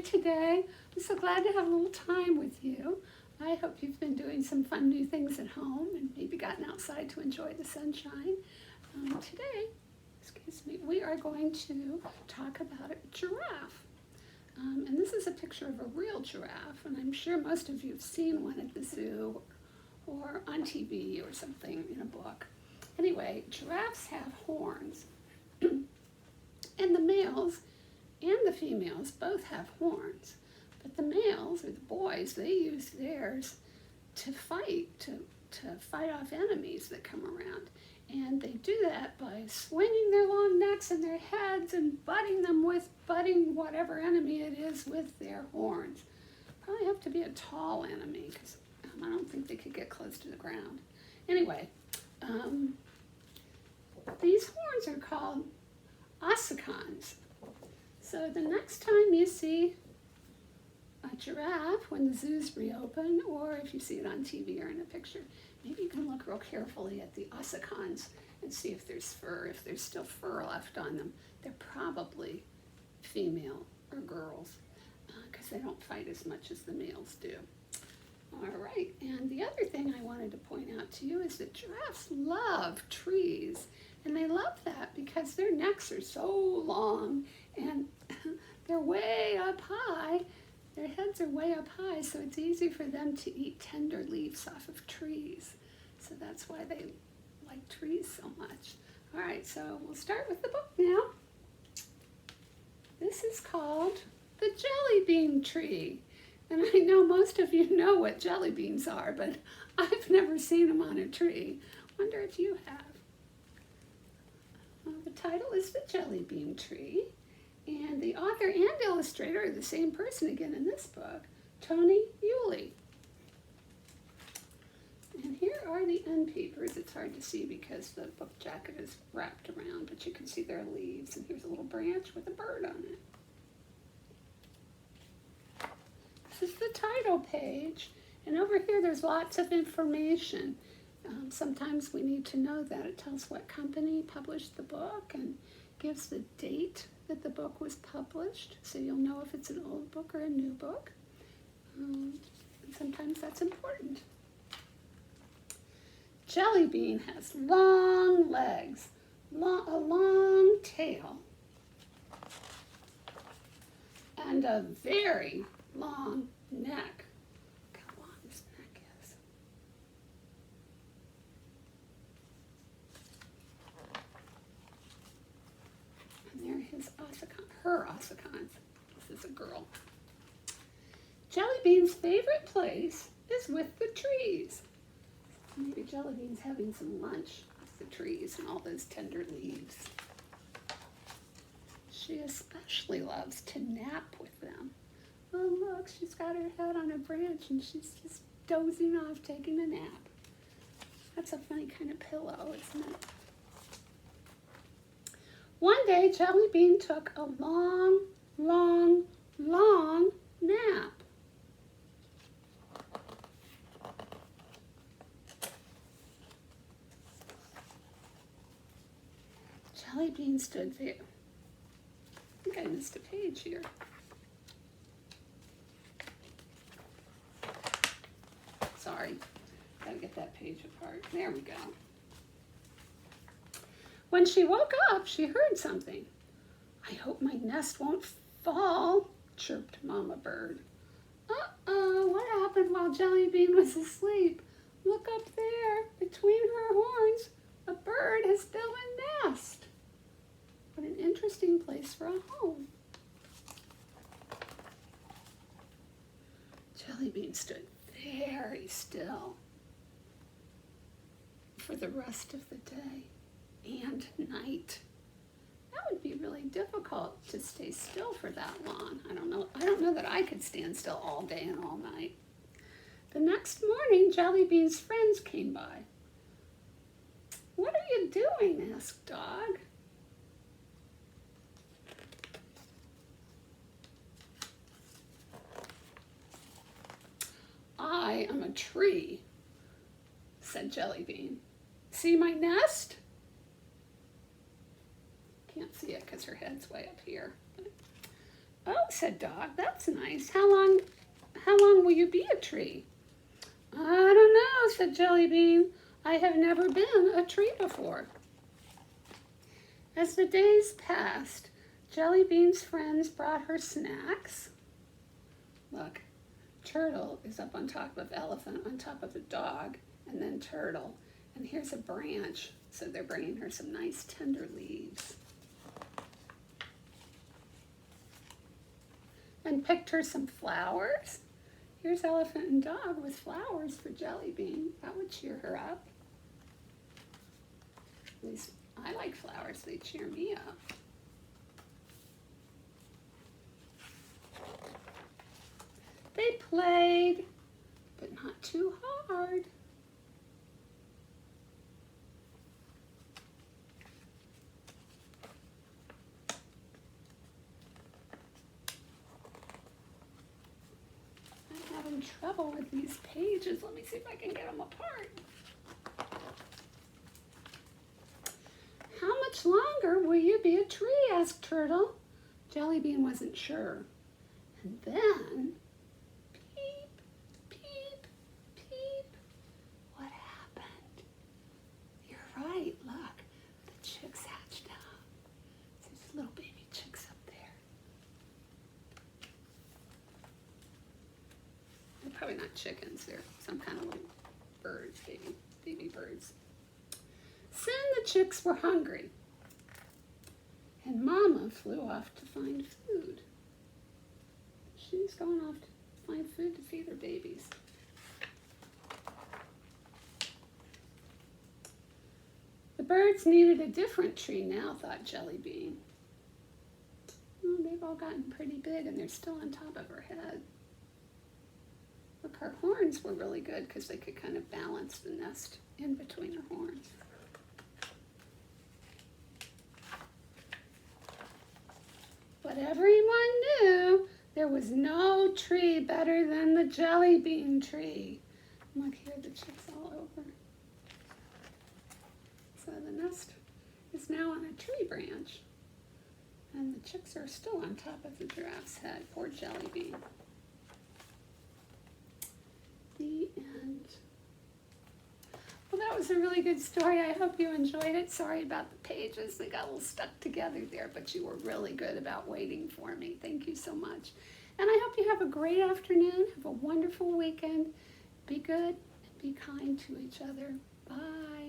you today. I'm so glad to have a little time with you. I hope you've been doing some fun new things at home and maybe gotten outside to enjoy the sunshine. Today, we are going to talk about a giraffe. And this is a picture of a real giraffe, and I'm sure most of you have seen one at the zoo or on TV or something in a book. Anyway, giraffes have horns, and the males and the females both have horns. But the males, or the boys, they use theirs to fight off enemies that come around. And they do that by swinging their long necks and their heads and butting whatever enemy it is with their horns. Probably have to be a tall enemy, because I don't think they could get close to the ground. Anyway, these horns are called ossicons. So the next time you see a giraffe when the zoos reopen, or if you see it on TV or in a picture, maybe you can look real carefully at the ossicons and see if there's fur. If there's still fur left on them, they're probably female or girls, because they don't fight as much as the males do. All right, and the other thing I wanted to point out to you is that giraffes love trees, and they love that because their necks are so long and they're way up high. Their heads are way up high, so it's easy for them to eat tender leaves off of trees. So that's why they like trees so much. All right, so we'll start with the book now. This is called The Jelly Bean Tree. And I know most of you know what jelly beans are, but I've never seen them on a tree. Wonder if you have. The title is The Jelly Bean Tree. And the author and illustrator are the same person again in this book, Tony Yulee. And here are the end papers. It's hard to see because the book jacket is wrapped around, but you can see there are leaves, and here's a little branch with a bird on it. This is the title page, and over here there's lots of information. Sometimes we need to know that. It tells what company published the book and gives the date that the book was published, so you'll know if it's an old book or a new book. And sometimes that's important. Jelly bean has long legs, a long tail, and a very long neck. Look how long his neck is. And there his her ossicons. This is a girl. Jelly Bean's favorite place is with the trees. Maybe Jelly Bean's having some lunch with the trees and all those tender leaves. She especially loves to nap with them. Oh, look, she's got her head on a branch and she's just dozing off, taking a nap. That's a funny kind of pillow, isn't it? One day, Jelly Bean took a long, long, long nap. Jelly Bean stood there. I think I missed a page here. Sorry, gotta get that page apart. There we go. When she woke up, she heard something. I hope my nest won't fall, chirped Mama Bird. Uh-oh, what happened while Jelly Bean was asleep? Look up there, between her horns, a bird has built a nest. What an interesting place for a home. Jelly Bean stood very still for the rest of the day and night. That would be really difficult to stay still for that long. I don't know that I could stand still all day and all night. The next morning, Jelly Bean's friends came by. What are you doing? Asked Dog. I am a tree, said Jelly Bean. See my nest? Can't see it because her head's way up here. Oh, said Dog, that's nice. How long will you be a tree? I don't know, said Jelly Bean. I have never been a tree before. As the days passed, Jelly Bean's friends brought her snacks. Look, Turtle is up on top of Elephant, on top of the dog, and then Turtle. And here's a branch, so they're bringing her some nice tender leaves. And picked her some flowers. Here's Elephant and Dog with flowers for Jelly Bean. That would cheer her up. At least I like flowers, they cheer me up. They played, but not too hard. I'm having trouble with these pages. Let me see if I can get them apart. How much longer will you be a tree? Asked Turtle. Jelly Bean wasn't sure. And then, peep, peep, peep. What happened? You're right, look. The chicks hatched out. There's little baby chicks up there. They're probably not chickens. They're some kind of little birds, baby birds. Soon the chicks were hungry, and Mama flew off to find food. She's going off to find food to feed her babies. The birds needed a different tree now, thought Jelly Bean. Oh, they've all gotten pretty big, and they're still on top of her head. Look, her horns were really good because they could kind of balance the nest in between her horns. But everyone knew there was no tree better than the Jelly Bean tree. Look here, the chicks all over. So the nest is now on a tree branch. And the chicks are still on top of the giraffe's head. Poor Jelly Bean. The end. Well, that was a really good story. I hope you enjoyed it. Sorry about the pages. They got a little stuck together there, but you were really good about waiting for me. Thank you so much. And I hope you have a great afternoon. Have a wonderful weekend. Be good and be kind to each other. Bye.